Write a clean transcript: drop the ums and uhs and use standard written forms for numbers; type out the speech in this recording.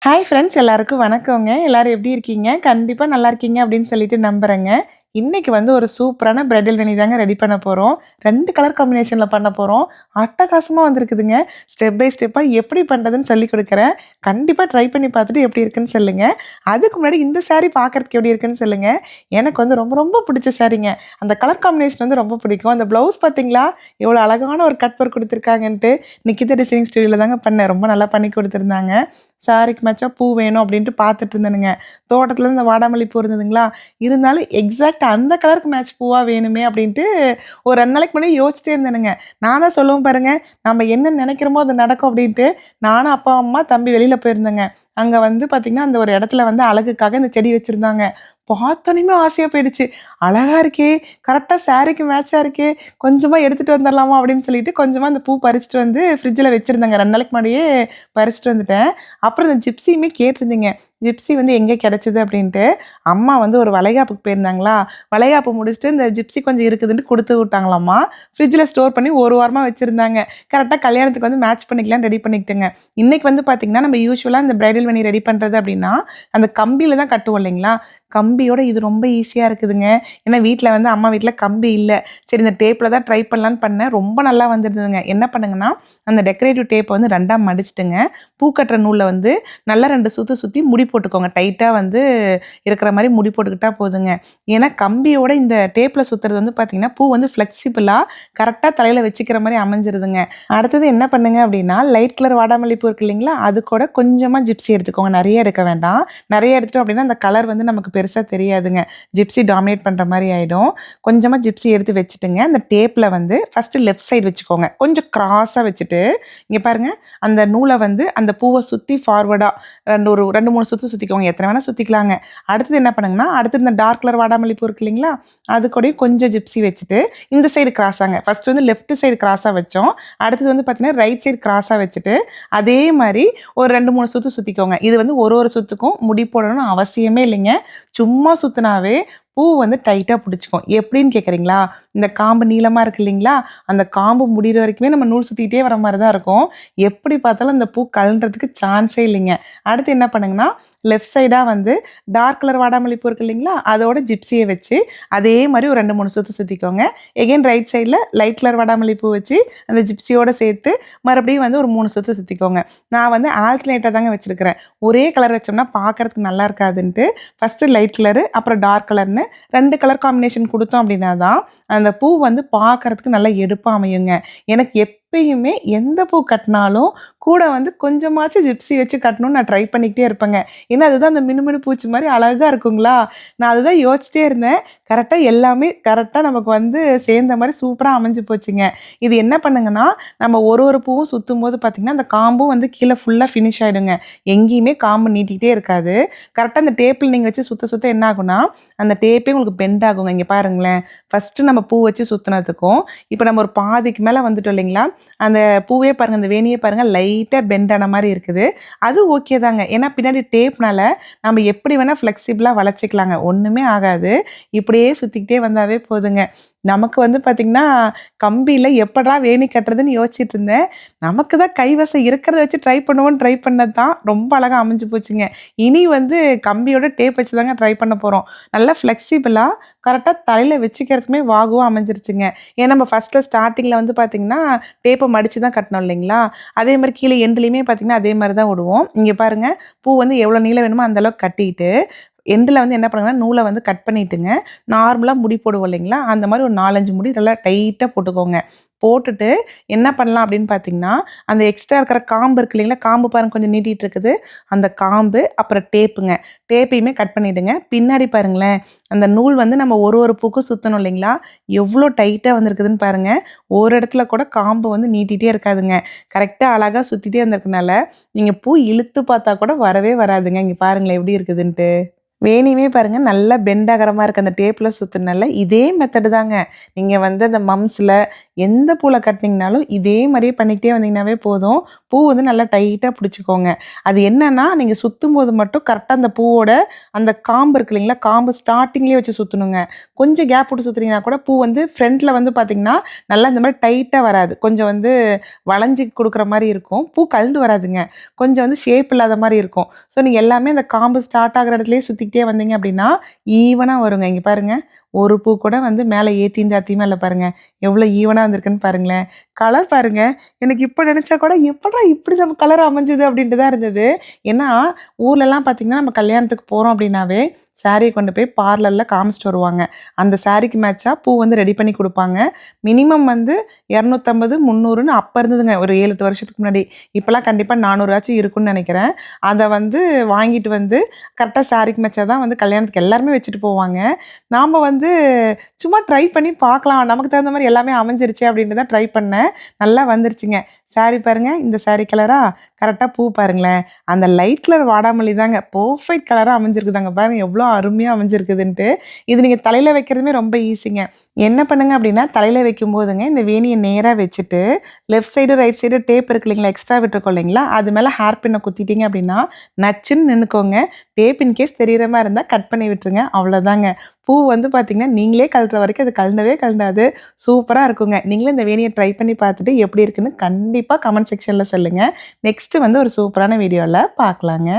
Hi friends எல்லாருக்கும் வணக்கங்க. எல்லாரும் எப்படி இருக்கீங்க? கண்டிப்பா நல்லா இருக்கீங்க அப்படின்னு சொல்லிட்டு நம்புறேங்க. இன்னைக்கு வந்து ஒரு சூப்பரான பிரைடல் வெனி தாங்க ரெடி பண்ண போறோம். 2 கலர் காம்பினேஷன்ல பண்ண போறோம். அட்டகாசமா வந்திருக்குதுங்க. ஸ்டெப் பை ஸ்டெப்பா எப்படி பண்றதுன்னு சொல்லிக் குடுக்குறேன். கண்டிப்பா ட்ரை பண்ணி பார்த்துட்டு எப்படி இருக்குன்னு சொல்லுங்க. அதுக்கு முன்னாடி இந்த சாரி பார்க்கறதுக்கு எப்படி இருக்குன்னு சொல்லுங்க. எனக்கு வந்து ரொம்ப ரொம்ப பிடிச்ச சாரிங்க. அந்த கலர் காம்பினேஷன் வந்து ரொம்ப பிடிக்கும். அந்த ப்ளவுஸ் பார்த்தீங்களா? எவ்வளோ அழகான ஒரு கட் ஒர்க் குடுத்துருக்காங்கன்ட்டு. நிக்கிதா டிசைனிங் ஸ்டுடியோல தாங்க பண்ணேன். ரொம்ப நல்லா பண்ணி குடுத்துருந்தாங்க. சாரிக்கு மேட்சா பூ வேணும் அப்படின்ட்டு பார்த்துட்டு இருந்தேனுங்க. தோட்டத்துல இந்த வாடாமல்லி பூ இருந்ததுங்களா, இருந்தாலும் எக்ஸாக்ட் அந்த கலருக்கு மேட்ச் பூவா வேணுமே அப்படின்ட்டு ஒரு 2 நாளைக்கு முன்னாடி யோசிச்சிட்டே இருந்தேனுங்க. நான் தான் சொல்லுவேன் பாருங்க, நம்ம என்ன நினைக்கிறோமோ அது நடக்கும் அப்படின்ட்டு. நானும் அப்பா, அம்மா, தம்பி வெளியில போயிருந்தேங்க. அங்க வந்து பார்த்தீங்கன்னா, அந்த ஒரு இடத்துல வந்து அழகுக்காக இந்த செடி வச்சிருந்தாங்க. பார்த்தோனேயுமே ஆசையா போயிடுச்சு. அழகா இருக்கே! கரெக்ட்டா சாரிக்கு மேட்சா இருக்கே! கொஞ்சமா எடுத்துட்டு வந்துரலாமா அப்படின்னு சொல்லிட்டு கொஞ்சமா அந்த பூ பறிச்சுட்டு வந்து ஃப்ரிட்ஜில வச்சிருந்தேங்க. 2 நாளைக்கு முன்னாடியே பறிச்சுட்டு வந்துட்டேன். அப்புறம் இந்த ஜிப்ஸியுமே கேட்டிருந்தீங்க. ஜிப்ஸி வந்து எங்க கிடைச்சது அப்படின்ட்டு. அம்மா வந்து ஒரு வளைகாப்புக்கு போயிருந்தாங்களா, வளைகாப்பு முடிச்சுட்டு இந்த ஜிப்ஸி கொஞ்சம் இருக்குதுன்ட்டு குடுத்து விட்டாங்களாம்மா. ஃப்ரிட்ஜில ஸ்டோர் பண்ணி 1 வாரமா வச்சிருந்தாங்க. கரெக்ட்டா கல்யாணத்துக்கு வந்து மேட்ச் பண்ணிக்கலாம்னு ரெடி பண்ணிக்கிட்டேங்க. இன்னைக்கு வந்து பார்த்தீங்கன்னா, நம்ம யூசுவலா இந்த பிரைடல் வெனி ரெடி பண்றது அப்படின்னா, அந்த கம்பியில தான் கட்டுவோம் இல்லைங்களா? கம்பியோட இது ரொம்ப ஈஸியா இருக்குதுங்க. ஏன்னா வீட்ல வந்து அம்மா வீட்ல கம்பி இல்ல. சரி இந்த டேப்ல தான் ட்ரை பண்ணலான்னு பண்ணேன். ரொம்ப நல்லா வந்திருந்ததுங்க. என்ன பண்ணுங்கன்னா, அந்த டெக்கரேட்டிவ் டேப்ப வந்து 2ஆ மடிச்சுட்டுங்க, பூ கட்டுற நூல்ல வந்து நல்லா 2 சுத்து சுத்தி முடி போட்டுக்கோங்க. டைட்டா வந்து இருக்கிற மாரி முடி போட்டுக்கிட்டா போதுங்க. ஏன்னா கம்பியோட இந்த டேப்ல சுத்துறது வந்து பார்த்தீங்கன்னா, பூ வந்து ஃப்ளெக்சிபிளா கரெக்ட்டா தலையில வச்சுக்கிற மாரி அமைஞ்சிருதுங்க. அடுத்தது என்ன பண்ணுங்க அப்படின்னா, லைட் கலர் வாடாமல்லி பூ இருக்கு இல்லைங்களா? அது கூட கொஞ்சமா ஜிப்ஸி எடுத்துக்கோங்க. நெறைய எடுக்க வேண்டாம். நெறைய எடுத்துட்டோம் அப்படின்னா, அந்த கலர் வந்து நமக்கு பெருசா தெரியாதுங்க. ஜிப்ஸி டாமினேட் பண்ற மாரி ஆயிடும். கொஞ்சமா ஜிப்ஸி எடுத்து வச்சுட்டுங்க, அந்த டேப்ல வந்து ஃபர்ஸ்ட்டு லெஃப்ட் சைடு வச்சுக்கோங்க. கொஞ்சம் கிராஸா வச்சுட்டு, இங்க பாருங்க, அந்த நூல வந்து அந்த பூவ சுத்தி ஃபார்வர்டா 2, 3 சுத்து சுத்திக்கோங்க. எத்தன வேணா சுத்திக்கலாங்க. அடுத்தது என்ன பண்ணுங்கன்னா, அடுத்து இந்த டார்க் கலர் வாடாமல்லி பூ இருக்கு இல்லைங்களா? அது கூடயும் கொஞ்சம் ஜிப்ஸி வச்சுட்டு, இந்த சைடு கிராஸாங்க. ஃபர்ஸ்ட் வந்து லெஃப்ட் சைடு கிராஸா வச்சோம். அடுத்தது வந்து பார்த்தீங்கன்னா, ரைட் சைடு கிராஸா வச்சுட்டு, அதே மாரி ஒரு 2, 3 சுத்து சுத்திக்கோங்க. இது வந்து ஒரு சுத்துக்கும் முடி போடணும்னு அவசியமே இல்லைங்க. சும்மா சுத்துனாவே பூ வந்து டைட்டா புடிச்சுக்கும். எப்படின்னு கேட்குறீங்களா? இந்த காம்பு நீளமா இருக்கு இல்லைங்களா? அந்த காம்பு முடியிற வரைக்குமே நம்ம நூல் சுத்திக்கிட்டே வர மாரி தான் இருக்கும். எப்படி பார்த்தாலும் அந்த பூ கழன்றதுக்கு சான்ஸே இல்லைங்க. அடுத்து என்ன பண்ணுங்கன்னா, லெஃப்ட் சைடா வந்து டார்க் கலர் வாடாமல்லி பூ இருக்கு இல்லைங்களா? அதோட ஜிப்ஸிய வச்சு, அதே மாரி ஒரு 2, 3 சுத்து சுத்திக்கோங்க. எகைன் ரைட் சைட்ல லைட் கலர் வாடாமல்லி பூ வச்சு, அந்த ஜிப்ஸியோட சேர்த்து மறுபடியும் வந்து ஒரு 3 சுத்து சுத்திக்கோங்க. நான் வந்து ஆல்டர்னேட்டா தாங்க வச்சிருக்கிறேன். ஒரே கலர் வச்சோம்னா பார்க்கறதுக்கு நல்லா இருக்காதுன்ட்டு, ஃபர்ஸ்ட்டு லைட் கலரு, அப்புறம் டார்க் கலர்ன்னு 2 கலர் காம்பினேஷன் குடுத்தோம் அப்படின்னா தான், அந்த பூ வந்து பார்க்கறதுக்கு நல்லா எடுப்பா அமையுங்க. எனக்கு எப்பயுமே எந்த பூ கட்டினாலும், கூட வந்து கொஞ்சமாச்சும் ஜிப்ஸி வச்சு கட்டணும்னு நான் ட்ரை பண்ணிக்கிட்டே இருப்பேங்க. ஏன்னா, அதுதான் அந்த மினுமினு பூச்சி மாரி அழகா இருக்குங்களா! நான் அதுதான் யோசிச்சிட்டே இருந்தேன். கரெக்ட்டா எல்லாமே கரெக்ட்டா நமக்கு வந்து சேர்ந்த மாரி சூப்பரா அமைஞ்சு போச்சுங்க. இது என்ன பண்ணுங்கன்னா, நம்ம ஒரு பூவும் சுத்தும்போது பார்த்தீங்கன்னா, அந்த காம்பும் வந்து கீழ ஃபுல்லா ஃபினிஷ் ஆயிடுங்க. எங்கேயுமே காம்பு நீட்டிக்கிட்டே இருக்காது. கரெக்ட்டா அந்த டேப்ல நீங்க வச்சு சுத்த சுத்த என்ன ஆகும்னா, அந்த டேப்பே உங்களுக்கு பெண்ட் ஆகுங்க. இங்க பாருங்களேன். ஃபர்ஸ்ட்டு நம்ம பூ வச்சு சுத்துனதுக்கும், இப்ப நம்ம ஒரு பாதிக்கு மேல வந்துட்டோம் இல்லைங்களா? அந்த பூவே பாருங்க, அந்த வேணியே பாருங்க லைட்டா பெண்ட் ஆன மாரி இருக்குது. அது ஓகே தாங்க. ஏன்னா பின்னாடி டேப்னால நம்ம எப்படி வேணா ஃப்ளெக்சிபிளா வளச்சுக்கலாங்க. ஒண்ணுமே ஆகாது. இப்படியே சுத்திக்கிட்டே வந்தாவே போதுங்க. நமக்கு வந்து பார்த்தீங்கன்னா, கம்பியில எப்படா வேணி கட்டுறதுன்னு யோசிச்சுட்டு இருந்தேன். நமக்கு தான் கைவசம் இருக்கிறத வச்சு ட்ரை பண்ணுவோம்ன்னு ட்ரை பண்ணது தான் ரொம்ப அழகா அமைஞ்சு போச்சுங்க. இனி வந்து கம்பியோட டேப் வச்சு தாங்க ட்ரை பண்ண போறோம். நல்லா ஃப்ளெக்சிபிளா கரெக்ட்டா தலையில வச்சுக்கிறதுக்குமே வாகுவா அமைஞ்சிருச்சுங்க. ஏன்னா நம்ம ஃபர்ஸ்ட்ல ஸ்டார்ட்டிங்ல வந்து பார்த்தீங்கன்னா, டேப்ப மடிச்சு தான் கட்டினோம் இல்லைங்களா? அதே மாரி கீழ எண்டுலயுமே பார்த்தீங்கன்னா, அதே மாரி தான் விடுவோம். இங்க பாருங்க, பூ வந்து எவ்வளோ நீளம் வேணுமோ அந்த அளவுக்கு கட்டிட்டு, எண்டுல வந்து என்ன பண்ணுங்கன்னா, நூல வந்து கட் பண்ணிட்டுங்க, நார்மலா முடி போடுவோம் இல்லைங்களா? அந்த மாரி ஒரு 4, 5 முடி நல்லா டைட்டா போட்டுக்கோங்க. போட்டுட்டு என்ன பண்ணலாம் அப்படின்னு பார்த்தீங்கன்னா, அந்த எக்ஸ்ட்ரா இருக்கிற காம்பு இருக்கு இல்லைங்களா? காம்பு பாருங்க கொஞ்சம் நீட்டிட்டு இருக்குது. அந்த காம்பு, அப்புறம் டேப்புங்க. டேப்பையுமே கட் பண்ணிடுங்க. பின்னாடி பாருங்களேன், அந்த நூல் வந்து நம்ம ஒரு பூக்கும் சுத்தணும் இல்லைங்களா? எவ்வளோ டைட்டா வந்திருக்குதுன்னு பாருங்க. ஒரு இடத்துல கூட காம்பு வந்து நீட்டிட்டே இருக்காதுங்க. கரெக்ட்டா அழகா சுத்திட்டே வந்திருக்கனால, நீங்க பூ இழுத்து பார்த்தா கூட வரவே வராதுங்க. இங்க பாருங்களேன் எப்படி இருக்குதுன்ட்டு. வேணியுமே பாருங்க நல்லா பெண்ட் ஆகுற மாரி இருக்கு. அந்த டேப்ல சுத்துனனால இதே மெத்தடு தாங்க. நீங்க வந்து அந்த மம்ஸ்ல எந்த பூல கட்டுனீங்கனாலும் இதே மாரியே பண்ணிக்கிட்டே வந்தீங்கன்னாவே போதும். பூ வந்து நல்லா டைட்டா பிடிச்சுக்கோங்க. அது என்னன்னா, நீங்க சுத்தும்போது மட்டும் கரெக்ட்டா அந்த பூவோட அந்த காம்பு இருக்கு இல்லைங்களா? காம்பு ஸ்டார்ட்டிங்லேயே வச்சு சுத்தணுங்க. கொஞ்சம் கேப் விட்டு சுத்துனீங்கன்னா கூட பூ வந்து ஃப்ரண்ட்ல வந்து பார்த்தீங்கன்னா, நல்லா இந்த மாரி டைட்டா வராது. கொஞ்சம் வந்து வளைஞ்சு குடுக்குற மாரி இருக்கும். பூ கழண்டு வராதுங்க. கொஞ்சம் வந்து ஷேப் இல்லாத மாரி இருக்கும். ஸோ நீங்க எல்லாமே அந்த காம்பு ஸ்டார்ட் ஆகுற இடத்துலயே சுத்திக்கிட்டே வந்தீங்க அப்படின்னா, ஈவனா வருங்க. இங்க பாருங்க. ஒரு பூ கூட வந்து மேல ஏத்தியும் தாத்தியுமா இல்ல பாருங்க. எவ்வளோ ஈவனா வந்திருக்குன்னு பாருங்களேன். கலர் பாருங்க. எனக்கு இப்ப நெனச்சா கூட எப்புட்றா இப்படி நம்ம கலர் அமைஞ்சது அப்படின்ட்டு தான் இருந்தது. ஏன்னா, ஊர்லலாம் பார்த்தீங்கன்னா, நம்ம கல்யாணத்துக்கு போறோம் அப்படின்னாவே, சாரிய கொண்டு போய் பார்லர்ல காமிச்சுட்டு வருவாங்க. அந்த சாரிக்கு மேட்சா பூ வந்து ரெடி பண்ணி குடுப்பாங்க. மினிமம் வந்து 250, 300ன்னு அப்ப இருந்ததுங்க. ஒரு 7, 8 வருஷத்துக்கு முன்னாடி. இப்பலாம் கண்டிப்பா 400 ஆச்சும் இருக்கும்னு நெனைக்கிறேன். அத வந்து வாங்கிட்டு வந்து கரெக்ட்டா சாரிக்கு மேட்சா தான் வந்து கல்யாணத்துக்கு எல்லாருமே வச்சுட்டு போவாங்க. நாம வந்து சும்மா ட்ரை பண்ணி பார்க்கலாம். நமக்கு தகுந்த மாரி எல்லாமே அமைஞ்சிருச்சே அப்டின்ட்டு தான் ட்ரை பண்ணேன். நல்லா வந்துருச்சுங்க. சாரி பாருங்க. இந்த சாரி கலரா கரெக்ட்டா பூ பாருங்களேன். அந்த லைட் கலர் வாடாமல்லி தாங்க பெர்ஃபெக்ட் கலரா அமைஞ்சிருக்குது. அங்க பாருங்க எவ்ளோ அருமையா அமைஞ்சிருக்குதுன்ட்டு. இது நீங்க தலையில வைக்கிறதுமே ரொம்ப ஈஸிங்க. என்ன பண்ணுங்க அப்டின்னா, தலையில வைக்கும்போதுங்க இந்த வேணிய நேரா வச்சுட்டு, left side, right side tape இருக்கு இல்லைங்களா? எக்ஸ்ட்ரா விட்டுருக்கோம் இல்லைங்களா? அது மேல ஹேர் பின்ன குத்திட்டீங்க அப்டின்னா, நச்சுன்னு நின்னுக்கோங்க. டேப் இன் கேஸ் தெரியிற மாரி இருந்தா கட் பண்ணி விட்டுருங்க. அவ்வளோதாங்க. பூ வந்து பார்த்தீங்கன்னா, நீங்களே கழட்டுற வரைக்கும் அது கழண்டவே கழண்டாது. சூப்பரா இருக்குங்க. நீங்களும் இந்த வேணிய ட்ரை பண்ணி பார்த்துட்டு எப்படி இருக்குன்னு கண்டிப்பா கமெண்ட் செக்ஷன்ல சொல்லுங்க. நெக்ஸ்ட் வந்து ஒரு சூப்பரான வீடியோல பார்க்கலாங்க.